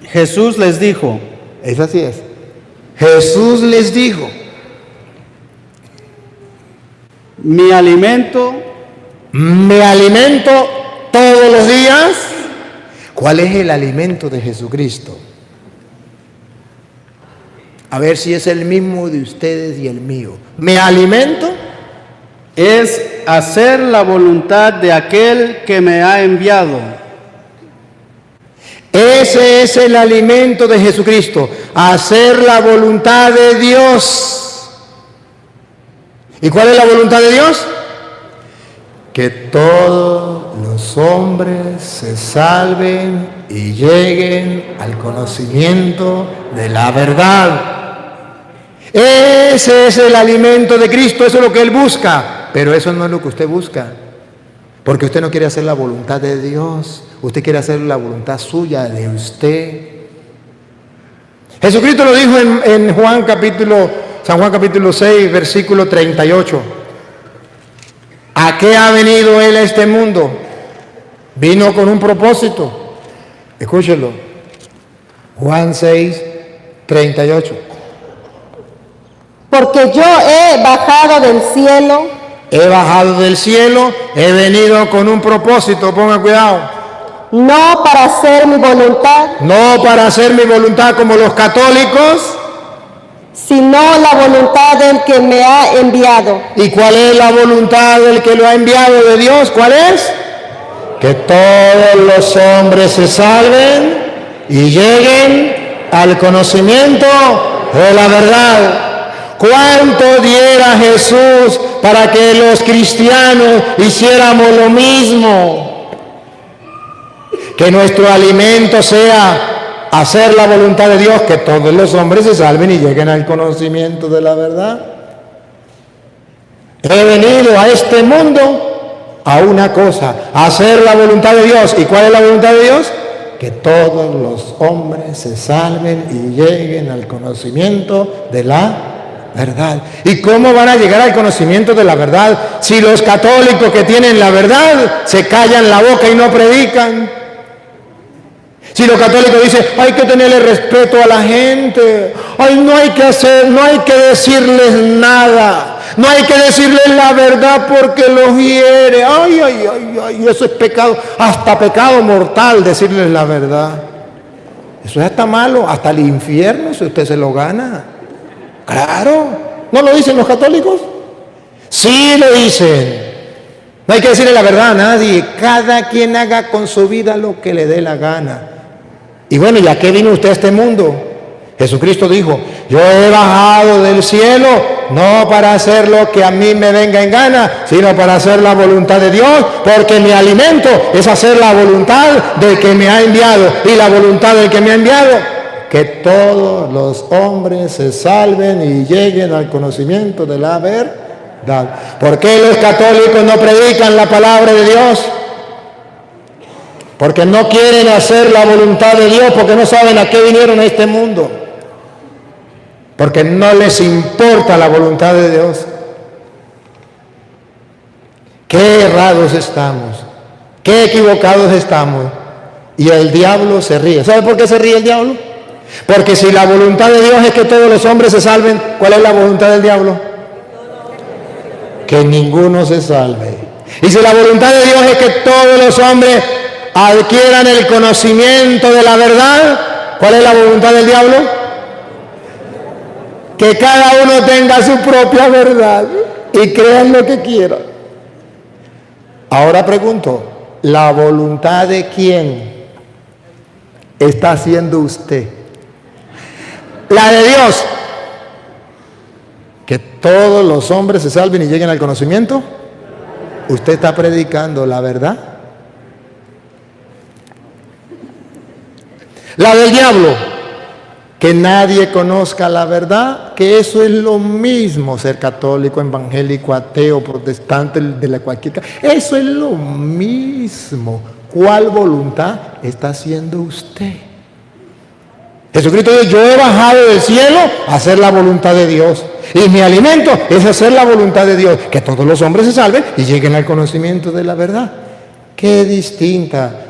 Jesús les dijo, Es así es. Jesús les dijo, mi alimento me alimento todos los días. ¿Cuál es el alimento de Jesucristo? A ver si es el mismo de ustedes y el mío. Me alimento es hacer la voluntad de aquel que me ha enviado. Ese es el alimento de Jesucristo, hacer la voluntad de Dios. ¿Y cuál es la voluntad de Dios? Que todos los hombres se salven y lleguen al conocimiento de la verdad. Ese es el alimento de Cristo, eso es lo que Él busca, pero eso no es lo que usted busca, porque usted no quiere hacer la voluntad de Dios. Usted quiere hacer la voluntad suya de usted. Jesucristo lo dijo en San Juan capítulo 6, versículo 38. ¿A qué ha venido Él a este mundo? Vino con un propósito. Escúchelo. Juan 6, 38. Porque yo he bajado del cielo. He bajado del cielo, he venido con un propósito. Ponga cuidado. No para hacer mi voluntad. No para hacer mi voluntad como los católicos. Sino la voluntad del que me ha enviado. ¿Y cuál es la voluntad del que lo ha enviado de Dios? ¿Cuál es? Que todos los hombres se salven y lleguen al conocimiento de la verdad. ¿Cuánto diera Jesús para que los cristianos hiciéramos lo mismo? Que nuestro alimento sea hacer la voluntad de Dios, que todos los hombres se salven y lleguen al conocimiento de la verdad. He venido a este mundo a una cosa, a hacer la voluntad de Dios. ¿Y cuál es la voluntad de Dios? Que todos los hombres se salven y lleguen al conocimiento de la verdad. ¿Y cómo van a llegar al conocimiento de la verdad si los católicos que tienen la verdad se callan la boca y no predican? Si los católicos dicen, hay que tenerle respeto a la gente, ay, no hay que decirles nada, no hay que decirles la verdad porque los hiere, ay, eso es pecado, hasta pecado mortal decirles la verdad. Eso es hasta malo, hasta el infierno si usted se lo gana. Claro, ¿no lo dicen los católicos? Sí lo dicen. No hay que decirle la verdad a nadie, cada quien haga con su vida lo que le dé la gana. Y bueno, ¿y a qué vino usted a este mundo? Jesucristo dijo, yo he bajado del cielo no para hacer lo que a mí me venga en gana, sino para hacer la voluntad de Dios, porque mi alimento es hacer la voluntad del que me ha enviado. Y la voluntad del que me ha enviado, que todos los hombres se salven y lleguen al conocimiento de la verdad. ¿Por qué los católicos no predican la palabra de Dios? Porque no quieren hacer la voluntad de Dios, porque no saben a qué vinieron a este mundo. Porque no les importa la voluntad de Dios. Qué errados estamos, qué equivocados estamos. Y el diablo se ríe. ¿Sabe por qué se ríe el diablo? Porque si la voluntad de Dios es que todos los hombres se salven, ¿cuál es la voluntad del diablo? Que ninguno se salve. Y si la voluntad de Dios es que todos los hombres adquieran el conocimiento de la verdad, ¿cuál es la voluntad del diablo? Que cada uno tenga su propia verdad y crean lo que quieran. Ahora pregunto, ¿la voluntad de quién está haciendo usted? La de Dios. Que todos los hombres se salven y lleguen al conocimiento. ¿Usted está predicando la verdad? La del diablo, que nadie conozca la verdad, que eso es lo mismo, ser católico, evangélico, ateo, protestante, de la cualquier... Eso es lo mismo. ¿Cuál voluntad está haciendo usted? Jesucristo dijo, yo he bajado del cielo a hacer la voluntad de Dios. Y mi alimento es hacer la voluntad de Dios, que todos los hombres se salven y lleguen al conocimiento de la verdad. Qué distinta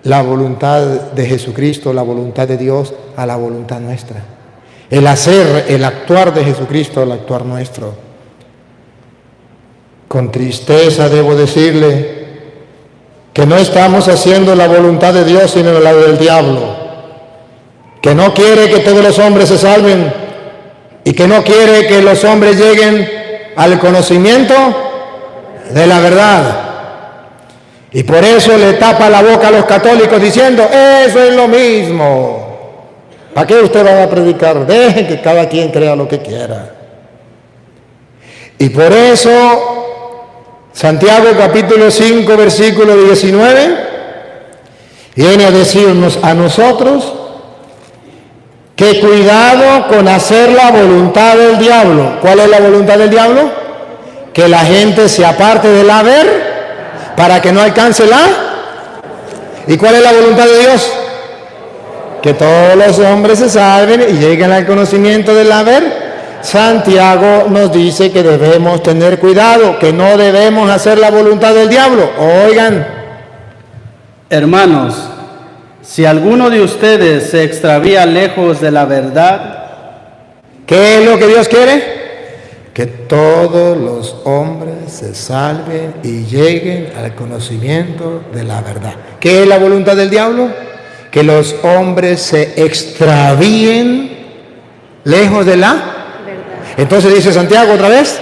la voluntad de Jesucristo, la voluntad de Dios a la voluntad nuestra. El hacer, el actuar de Jesucristo, el actuar nuestro. Con tristeza debo decirle que no estamos haciendo la voluntad de Dios, sino la del diablo, que no quiere que todos los hombres se salven y que no quiere que los hombres lleguen al conocimiento de la verdad. Y por eso le tapa la boca a los católicos diciendo, eso es lo mismo. ¿Para qué usted va a predicar? Dejen que cada quien crea lo que quiera. Y por eso Santiago capítulo 5 versículo 19 viene a decirnos a nosotros que cuidado con hacer la voluntad del diablo. ¿Cuál es la voluntad del diablo? Que la gente se aparte del haber para que no alcance la. ¿Y cuál es la voluntad de Dios? Que todos los hombres se salven y lleguen al conocimiento del haber. Santiago nos dice que debemos tener cuidado, que no debemos hacer la voluntad del diablo. Oigan, Hermanos, si alguno de ustedes se extravía lejos de la verdad, ¿qué es lo que Dios quiere? Que todos los hombres se salven y lleguen al conocimiento de la verdad. ¿Qué es la voluntad del diablo? Que los hombres se extravíen lejos de la verdad. Entonces dice Santiago otra vez,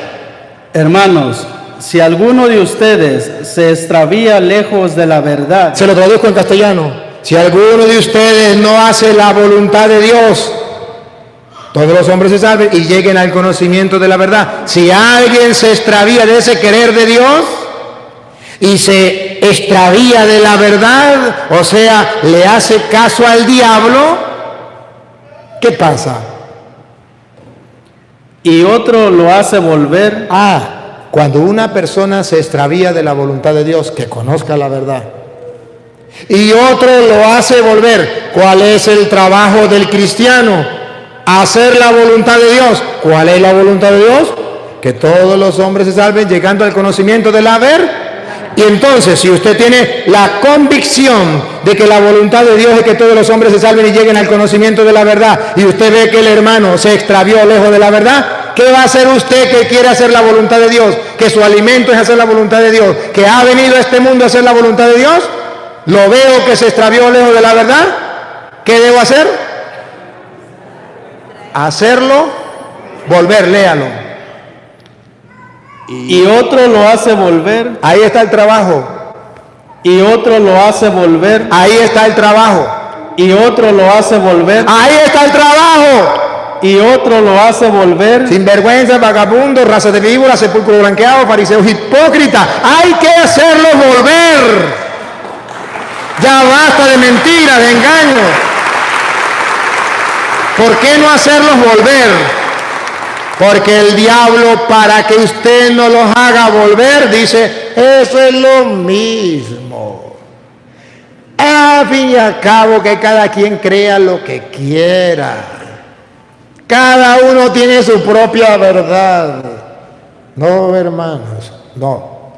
hermanos, si alguno de ustedes se extravía lejos de la verdad, se lo traduzco en castellano, si alguno de ustedes no hace la voluntad de Dios, todos los hombres se salven y lleguen al conocimiento de la verdad. Si alguien se extravía de ese querer de Dios y se extravía de la verdad, o sea, le hace caso al diablo, ¿qué pasa? Y otro lo hace volver. Cuando una persona se extravía de la voluntad de Dios, que conozca la verdad, y otro lo hace volver. ¿Cuál es el trabajo del cristiano? Hacer la voluntad de Dios. ¿Cuál es la voluntad de Dios? Que todos los hombres se salven llegando al conocimiento del haber. Y entonces, si usted tiene la convicción de que la voluntad de Dios es que todos los hombres se salven y lleguen al conocimiento de la verdad, y usted ve que el hermano se extravió lejos de la verdad, ¿qué va a hacer usted que quiere hacer la voluntad de Dios? Que su alimento es hacer la voluntad de Dios, que ha venido a este mundo a hacer la voluntad de Dios. Lo veo que se extravió lejos de la verdad. ¿Qué debo hacer? Hacerlo volver, léalo. Y otro lo hace volver. Ahí está el trabajo. Y otro lo hace volver. Ahí está el trabajo. Y otro lo hace volver. Ahí está el trabajo. Y otro lo hace volver. Sinvergüenza, vagabundo, raza de víbora, sepulcro blanqueado, fariseos hipócritas. Hay que hacerlos volver. Ya basta de mentiras, de engaños. ¿Por qué no hacerlos volver? Porque el diablo, para que usted no los haga volver, dice, eso es lo mismo. A fin y al cabo, que cada quien crea lo que quiera. Cada uno tiene su propia verdad. No, hermanos, no.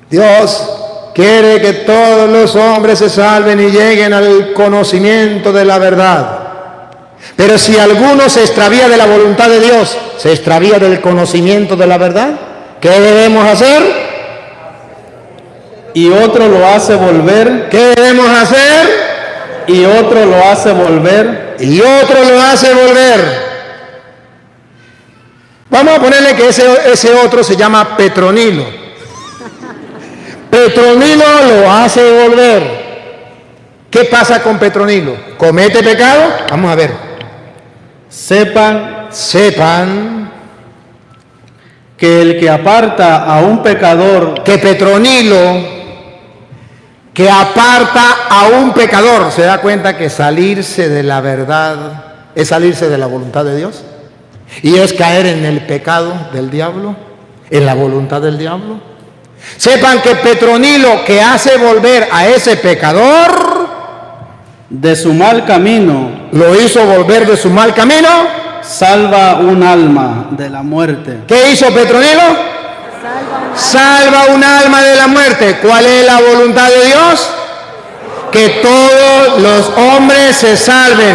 Dios quiere que todos los hombres se salven y lleguen al conocimiento de la verdad. Pero si alguno se extravía de la voluntad de Dios, se extravía del conocimiento de la verdad, ¿qué debemos hacer? Y otro lo hace volver. ¿Qué debemos hacer? Y otro lo hace volver. Y otro lo hace volver. Vamos a ponerle que ese otro se llama Petronilo. Petronilo lo hace volver. ¿Qué pasa con Petronilo? ¿Comete pecado? Vamos a ver. Sepan que el que aparta a un pecador, que Petronilo, que aparta a un pecador, se da cuenta que salirse de la verdad es salirse de la voluntad de Dios y es caer en el pecado del diablo, en la voluntad del diablo. Sepan que Petronilo, que hace volver a ese pecador de su mal camino, lo hizo volver de su mal camino, salva un alma de la muerte. ¿Qué hizo Petronilo? Salva un alma de la muerte. ¿Cuál es la voluntad de Dios? que todos los hombres se salven.